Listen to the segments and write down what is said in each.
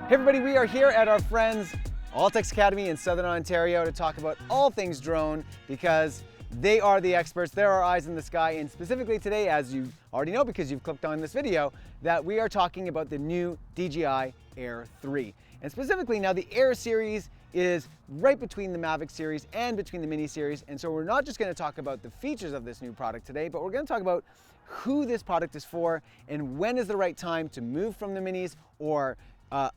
Hey everybody, we are here at our friends ALTEX Academy in Southern Ontario to talk about all things drone because they are the experts, they're our eyes in the sky, and specifically today, as you already know because you've clicked on this video, that we are talking about the new Dji Air 3. And specifically now the Air series is right between the Mavic series and between the Mini series, and so we're not just going to talk about the features of this new product today, but we're going to talk about who this product is for and when is the right time to move from the Minis or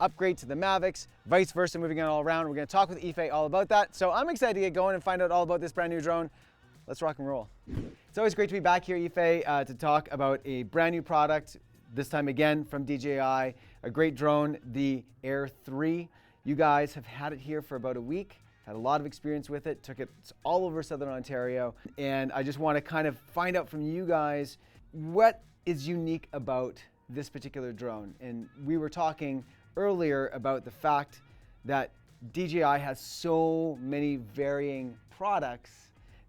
upgrade to the Mavics, vice versa, moving it all around. We're going to talk with Ife all about that. So I'm excited to get going and find out all about this brand new drone. Let's rock and roll. It's always great to be back here, Ife, to talk about a brand new product, this time again from DJI, a great drone, the Air 3. You guys have had it here for about a week, had a lot of experience with it, took it all over Southern Ontario, and I just want to kind of find out from you guys what is unique about this particular drone. And we were talking earlier about the fact that DJI has so many varying products.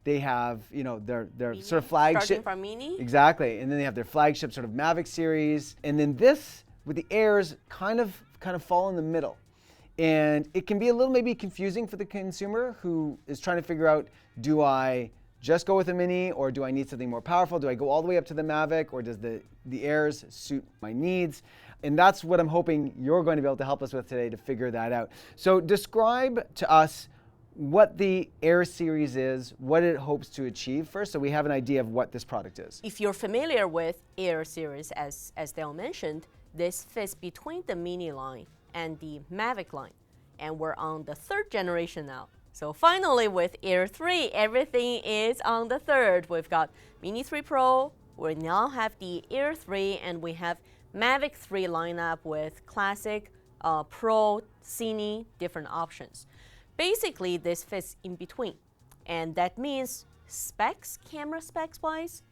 They have, you know, their sort of flagship. Starting from Mini? Exactly, and then they have their flagship sort of Mavic series. And then this, with the Airs, kind of fall in the middle. And it can be a little maybe confusing for the consumer who is trying to figure out, do I just go with a Mini, or do I need something more powerful? Do I go all the way up to the Mavic, or does the Airs suit my needs? And that's what I'm hoping you're going to be able to help us with today to figure that out. So describe to us what the Air series is, what it hopes to achieve first, so we have an idea of what this product is. If you're familiar with Air series, as Dale mentioned, this fits between the Mini line and the Mavic line. And we're on the third generation now. So finally with Air 3, everything is on the third. We've got Mini 3 Pro, we now have the Air 3, and we have Mavic 3 lineup with Classic, Pro, Cine, different options. Basically, this fits in between. And that means specs, camera specs wise,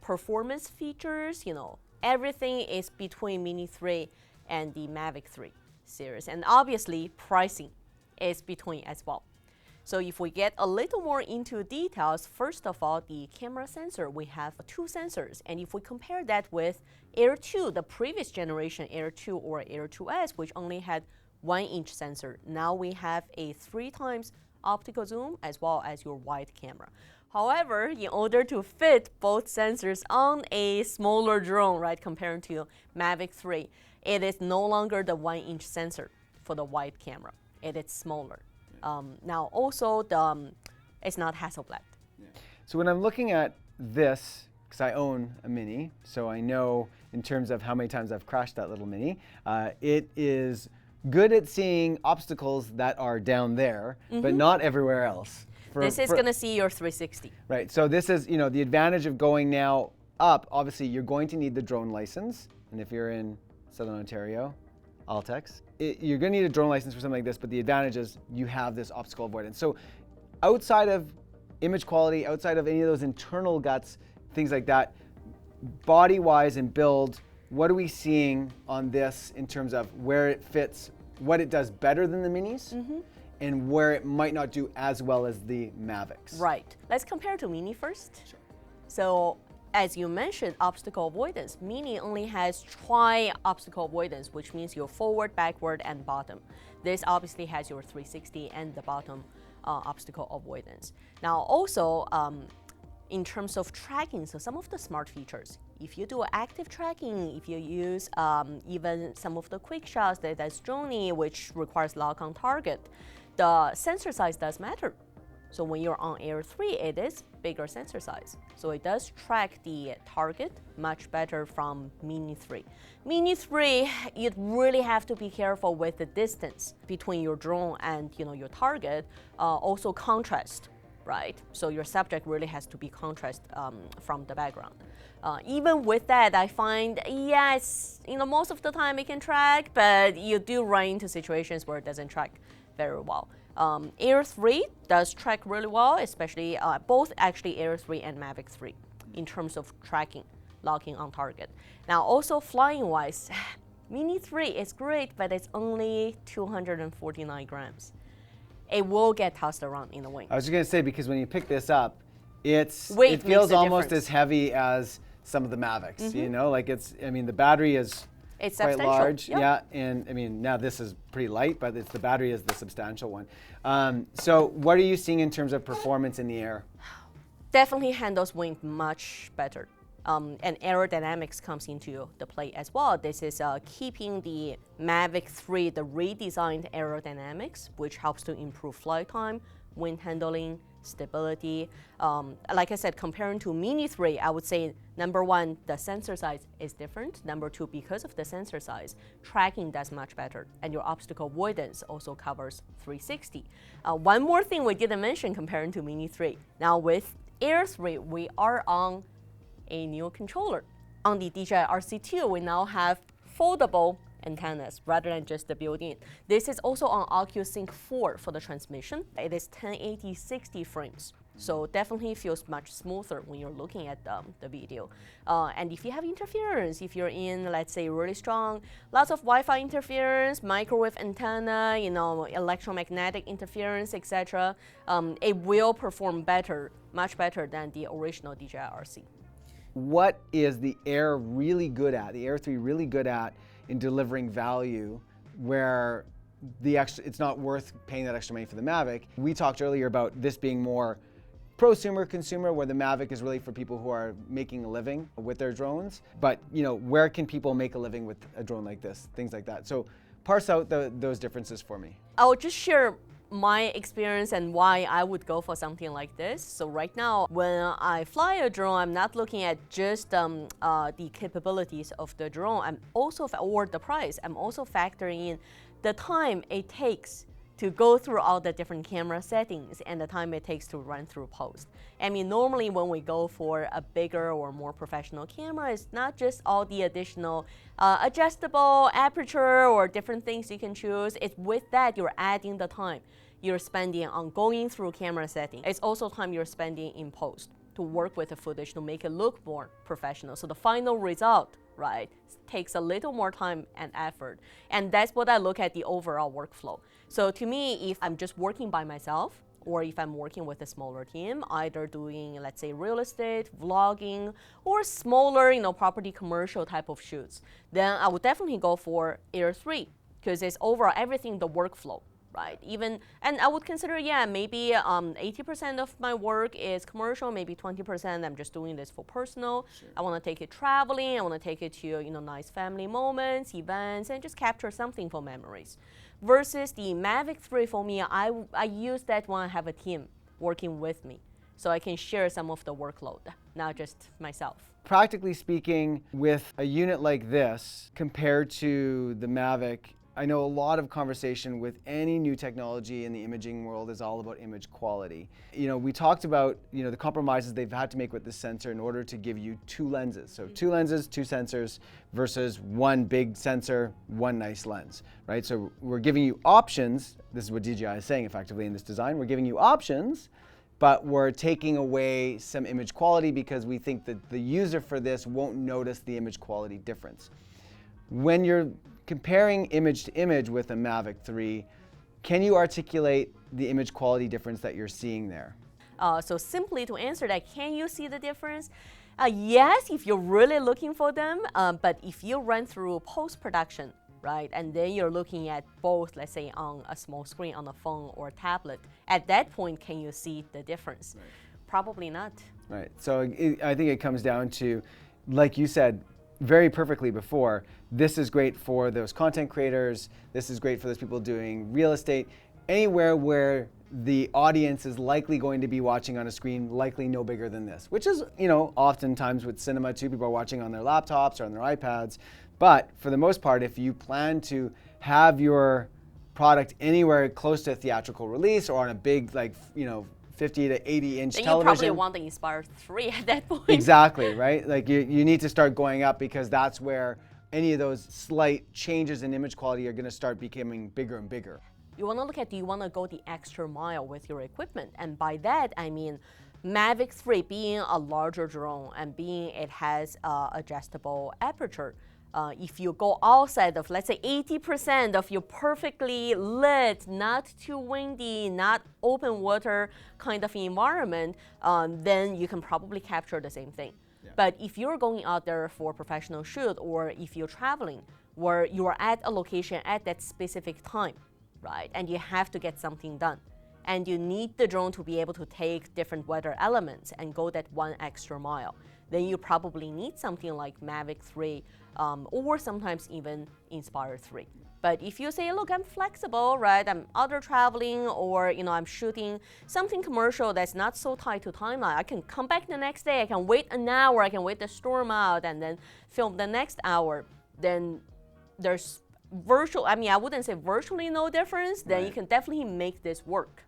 performance features, you know, everything is between Mini 3 and the Mavic 3 series. And obviously, pricing is between as well. So if we get a little more into details, first of all, the camera sensor, we have two sensors. And if we compare that with Air 2, the previous generation Air 2 or Air 2S, which only had 1-inch sensor, now we have a 3 times optical zoom as well as your wide camera. However, in order to fit both sensors on a smaller drone, right, compared to Mavic 3, it is no longer the 1-inch sensor for the wide camera. It is smaller. Now also, it's not Hasselblad. Yeah. So when I'm looking at this, because I own a Mini, so I know in terms of how many times I've crashed that little Mini, it is good at seeing obstacles that are down there, but not everywhere else. This is going to see your 360. Right, so this is, you know, the advantage of going now up. Obviously, you're going to need the drone license, and if you're in Southern Ontario, ALTEX, you're going to need a drone license for something like this, but the advantage is you have this obstacle avoidance. So outside of image quality, outside of any of those internal guts, things like that, body-wise and build, what are we seeing on this in terms of where it fits, what it does better than the Minis, and where it might not do as well as the Mavics? Right. Let's compare to Mini first. Sure. So, as you mentioned, obstacle avoidance. Mini only has tri-obstacle avoidance, which means your forward, backward, and bottom. This obviously has your 360 and the bottom obstacle avoidance. Now also, in terms of tracking, so some of the smart features, if you do active tracking, if you use even some of the quick shots that's drone, which requires lock on target, the sensor size does matter. So when you're on Air 3, it is bigger sensor size. So it does track the target much better from Mini 3. Mini 3, you really have to be careful with the distance between your drone and, you know, your target. Also contrast, right? So your subject really has to be contrast from the background. Even with that, I find, yes, you know, most of the time it can track, but you do run into situations where it doesn't track very well. Air 3 does track really well, especially both actually Air 3 and Mavic 3 in terms of tracking, locking on target. Now also flying wise, Mini 3 is great, but it's only 249 grams. It will get tossed around in the wind. I was just going to say, because when you pick this up, it feels makes a almost difference. as heavy as some of the Mavics, you know, like it's, I mean, the battery is It's quite substantial. large. Yep. Yeah, and I mean, now this is pretty light, but the battery is the substantial one. So what are you seeing in terms of performance in the air? Definitely handles wind much better. And aerodynamics comes into the play as well. This is keeping the Mavic 3, the redesigned aerodynamics, which helps to improve flight time, wind handling, stability. Like I said, comparing to Mini 3, I would say number one, the sensor size is different. Number two, because of the sensor size, tracking does much better, and your obstacle avoidance also covers 360. One more thing we didn't mention comparing to Mini 3. Now with Air 3, we are on a new controller. On the DJI RC2, we now have foldable antennas rather than just the built-in. This is also on OcuSync 4 for the transmission. It is 1080 60 frames. So definitely feels much smoother when you're looking at the video. And if you have interference, if you're in, let's say, really strong, lots of Wi-Fi interference, microwave antenna, electromagnetic interference, etc., it will perform better, much better than the original DJI RC. What is the Air really good at, the Air 3 really good at in delivering value where it's not worth paying that extra money for the Mavic? We talked earlier about this being more prosumer consumer, where the Mavic is really for people who are making a living with their drones. But where can people make a living with a drone like this? Things like that. So parse out those differences for me. I'll just share my experience and why I would go for something like this. So right now, when I fly a drone, I'm not looking at just the capabilities of the drone. I'm also, or the price, I'm also factoring in the time it takes to go through all the different camera settings and the time it takes to run through post. I mean, normally when we go for a bigger or more professional camera, it's not just all the additional adjustable aperture or different things you can choose. It's with that, you're adding the time you're spending on going through camera settings. It's also time you're spending in post to work with the footage to make it look more professional. So the final result, right, takes a little more time and effort. And that's what I look at the overall workflow. So to me, if I'm just working by myself, or if I'm working with a smaller team, either doing, let's say, real estate, vlogging, or smaller, property commercial type of shoots, then I would definitely go for Air 3, because it's overall everything, the workflow. Right, and I would consider, maybe 80% of my work is commercial, maybe 20% I'm just doing this for personal. Sure. I want to take it traveling, I want to take it to nice family moments, events, and just capture something for memories. Versus the Mavic 3 for me, I use that when I have a team working with me, so I can share some of the workload, not just myself. Practically speaking, with a unit like this compared to the Mavic, I know a lot of conversation with any new technology in the imaging world is all about image quality. We talked about the compromises they've had to make with this sensor in order to give you two lenses. So two lenses, two sensors versus one big sensor, one nice lens, right? So we're giving you options. This is what DJI is saying effectively in this design. We're giving you options, but we're taking away some image quality because we think that the user for this won't notice the image quality difference. When you're comparing image to image with a Mavic 3, can you articulate the image quality difference that you're seeing there? So simply to answer that, can you see the difference? Yes, if you're really looking for them, but if you run through post-production, right, and then you're looking at both, let's say, on a small screen on a phone or a tablet, at that point, can you see the difference? Right. Probably not. Right, so I think it comes down to, like you said, very perfectly before, this is great for those content creators, this is great for those people doing real estate, anywhere where the audience is likely going to be watching on a screen likely no bigger than this, which is, oftentimes with cinema too, people are watching on their laptops or on their iPads. But for the most part, if you plan to have your product anywhere close to a theatrical release or on a big, 50 to 80 inch then television. You probably want the Inspire 3 at that point. Exactly, right? Like you need to start going up because that's where any of those slight changes in image quality are going to start becoming bigger and bigger. You want to look at, do you want to go the extra mile with your equipment? And by that, I mean Mavic 3 being a larger drone and being it has adjustable aperture. If you go outside of, let's say, 80% of your perfectly lit, not too windy, not open water kind of environment, then you can probably capture the same thing. Yeah. But if you're going out there for a professional shoot or if you're traveling, where you are at a location at that specific time, right? And you have to get something done. And you need the drone to be able to take different weather elements and go that one extra mile. Then you probably need something like Mavic 3 or sometimes even Inspire 3. But if you say, look, I'm flexible, right? I'm other traveling, or I'm shooting something commercial that's not so tied to timeline. I can come back the next day. I can wait an hour. I can wait the storm out and then film the next hour. Then there's I wouldn't say virtually no difference. Then you can definitely make this work.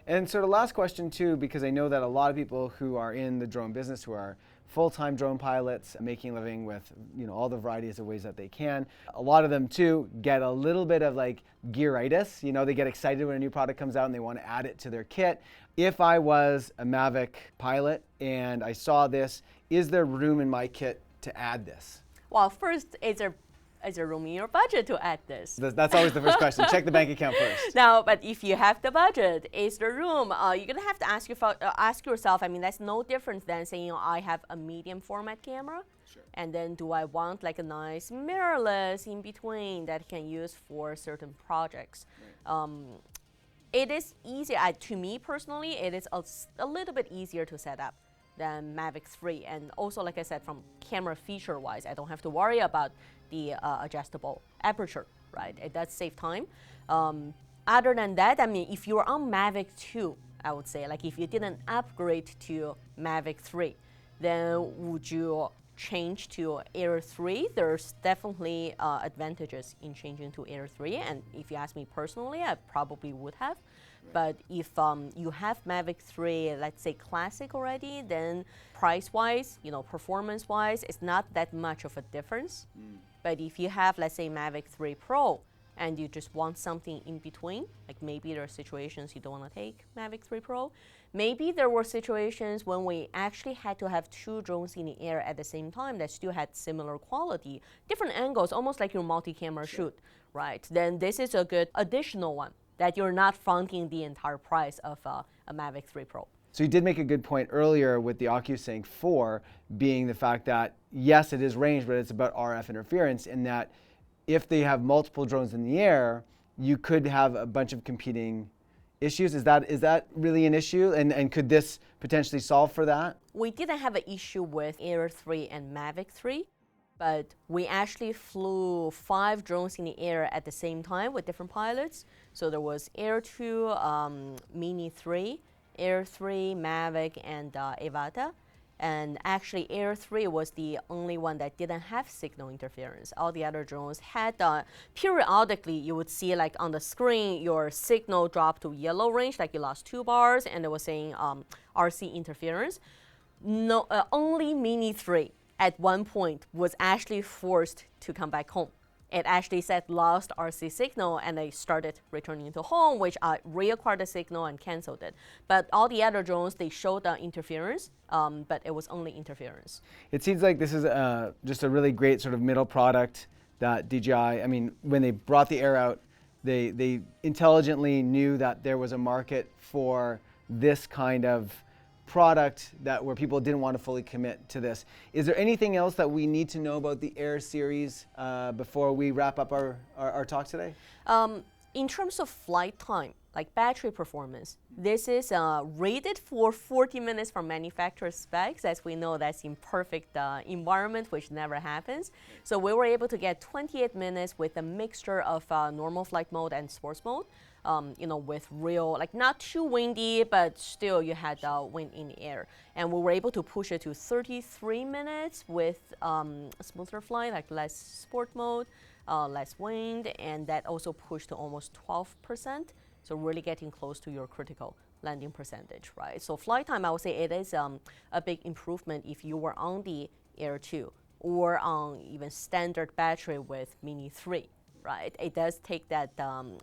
And sort of last question too, because I know that a lot of people who are in the drone business, who are full-time drone pilots, making a living with all the varieties of ways that they can. A lot of them too get a little bit of like gearitis. They get excited when a new product comes out and they want to add it to their kit. If I was a Mavic pilot and I saw this, is there room in my kit to add this? Well, first, is there room in your budget to add this? That's always the first question. Check the bank account first. Now, but if you have the budget, is there room? You're gonna have to ask yourself. That's no different than saying, I have a medium format camera, and then do I want like a nice mirrorless in between that I can use for certain projects? It is easier, to me personally, it is a little bit easier to set up than Mavic 3. And also, like I said, from camera feature-wise, I don't have to worry about the adjustable aperture, right? It does save time. Other than that, if you're on Mavic 2, I would say, like if you didn't upgrade to Mavic 3, then would you change to Air 3? There's definitely advantages in changing to Air 3. And if you ask me personally, I probably would have. But if you have Mavic 3, let's say classic already, then price-wise, performance-wise, it's not that much of a difference. But if you have, let's say, Mavic 3 Pro, and you just want something in between, like maybe there are situations you don't want to take Mavic 3 Pro. Maybe there were situations when we actually had to have two drones in the air at the same time that still had similar quality, different angles, almost like your multi-camera shoot, right? Then this is a good additional one that you're not funding the entire price of a Mavic 3 Pro. So you did make a good point earlier with the OcuSync 4 being the fact that, yes, it is range, but it's about RF interference, in that if they have multiple drones in the air, you could have a bunch of competing issues. Is that really an issue? And could this potentially solve for that? We didn't have an issue with Air 3 and Mavic 3. But we actually flew 5 drones in the air at the same time with different pilots. So there was Air 2, Mini 3, Air 3, Mavic, and Avata. And actually, Air 3 was the only one that didn't have signal interference. All the other drones had, periodically, you would see like on the screen, your signal dropped to yellow range, like you lost 2 bars, and it was saying RC interference. No, only Mini 3 at one point was actually forced to come back home. It actually said lost RC signal, and they started returning to home, which reacquired the signal and canceled it. But all the other drones, they showed the interference, but it was only interference. It seems like this is just a really great sort of middle product that DJI, when they brought the Air out, they intelligently knew that there was a market for this kind of product where people didn't want to fully commit to this. Is there anything else that we need to know about the Air series before we wrap up our talk today? In terms of flight time, like battery performance, this is rated for 40 minutes from manufacturer specs. As we know, that's in perfect environment, which never happens. So we were able to get 28 minutes with a mixture of normal flight mode and sports mode. With real, like not too windy, but still you had wind in the air. And we were able to push it to 33 minutes with smoother flight, like less sport mode, less wind, and that also pushed to almost 12%. So really getting close to your critical landing percentage, right? So flight time, I would say it is a big improvement if you were on the Air 2 or on even standard battery with Mini 3. Right, it does take that.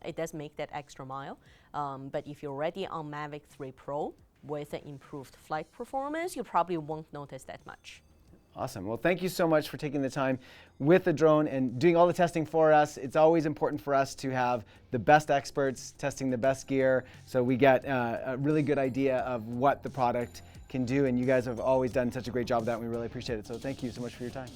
It does make that extra mile. But if you're already on Mavic 3 Pro with an improved flight performance, you probably won't notice that much. Awesome. Well, thank you so much for taking the time with the drone and doing all the testing for us. It's always important for us to have the best experts testing the best gear, so we get a really good idea of what the product can do. And you guys have always done such a great job of that. And we really appreciate it. So thank you so much for your time.